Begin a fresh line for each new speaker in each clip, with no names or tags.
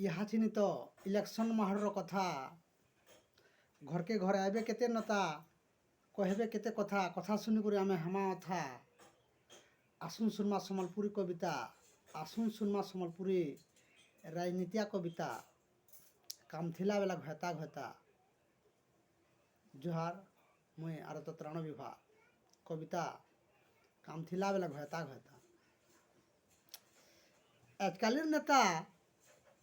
इहाचिनी तो इलेक्शन माहर कथा घर के घर आबे केते नेता कहबे केते कथा कथा सुनिक आम हेमा अथा आसुन सुनमा सम्बलपुरी कविता आसुन सुनमा सम्बलपुरी राजनीतिया कविता काम थिला बेला घता घता जुहार मुई आरत त्राण विभाग कविता काम थिला बेला घता घता आजकालिर नेता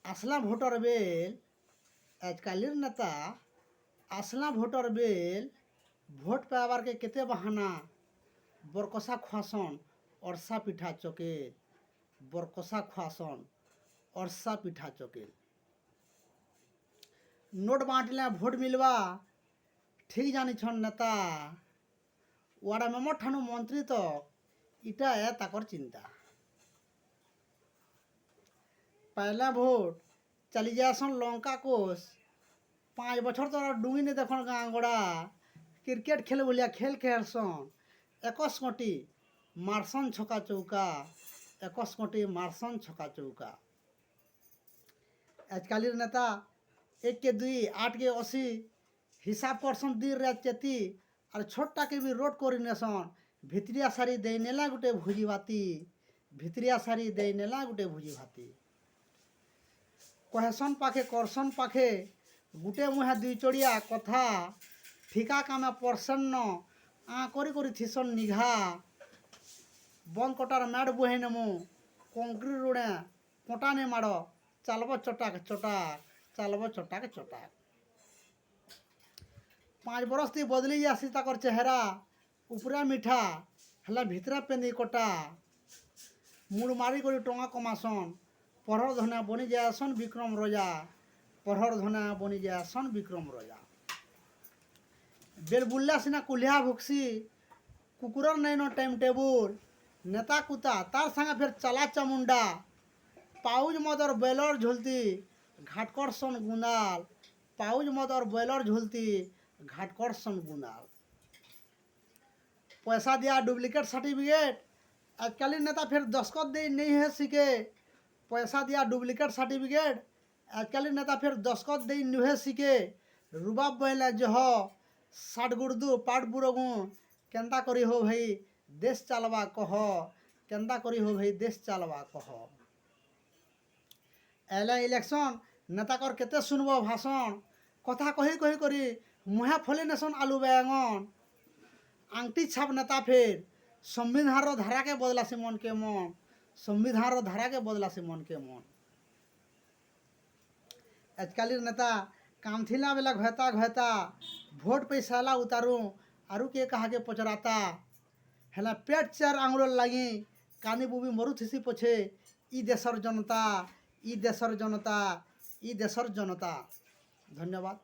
आसला भोटर बेल आजकालिर नेता आसला भोटर बेल भोट पावार के केते बहाना बरकसा खुआसन अरसा पिठा चकेल बरकसा खुआसन अरसा पिठा चकेल नोट बांटले भोट मिलवा ठीक जानी छन नेता वाड़ा मेमर ठानु मंत्री तो इटा है ताकर चिंता पहला भोट चली जासन लंका कोस 5 बछर तो डुंगी ने देखन गाँ गड़ा क्रिकेट खेल बोलिया खेल खेलसन 21 गोटी मारसन छक्का चौका 21 गोटी मारसन छक्का चौका आजकालिर नेता 1 के 2 8 के 80 हिसाब करसन दिन रात चेती और छोटा के भी रोड कर नेसन भितरिया सारी दे नेला गुटे भुजी भाती भितरिया सारी दे नेला गुटे भुजी भाती कहसन पाखे करसन पाखे गुटे मुहा दुई चढ़िया कथा ठिका कामे प्रसन्न आ करी थिसन निघा बंद कटार मैड बुहे नेमु कंक्रीट रोडे कोटा ने माड़ चलब चटाक चटाक चलब चटाक चटाक 5 बरस ती बदली जासी ताकर चेहरा उपरा मिठा हला भितरा पेंदी कटा मुड़ मारी करी टंगा कमासन पढ़र धना बनी जासन विक्रम रजा पढ़र धना बनी जासन विक्रम रजा बेल बुल्ला सिना कुल्हा भुक्सी कुकुरर नैनो टाइम टेबुल नेता कुता तार संगे फिर चला चामुंडा पाउज मदर बैलर झुलती घाटकरसन गुंदाल पाउज मदर बैलर झुलती घाटकरसन गुंदाल पैसा दिया डुप्लीकेट सर्टिफिकेट आजकल नेता फिर दस्खत दे नहीं है सीखे पैसा दिया डुप्लीकेट सर्टिफिकेट आजकल नेता फिर दस्खत दे नुहे सीखे रुबाब बहला जो हो 60 गुर्दू पाट बुरगु केंदा करी हो भाई देश चलवा कह केंदा करी हो भाई देश चलवा कह एले इलेक्शन नेता कर केते सुनबो भाषण कथा कही कही करी मुहा फले नेसन आलू बैंगन आंगटी छाप नेता फिर संविधान धारा के बदला से मन के मन संविधान धारा के बदला से मन के मन आजकल नेता काम थिला बेला घता घता भोट पैसाला उतारू आरु के कहा के पचराता हेला पेट 4 आंगुल लगी कानी बुबी मरु थिसी पछे ई देशर जनता ई देशर जनता ई देशर जनता धन्यवाद।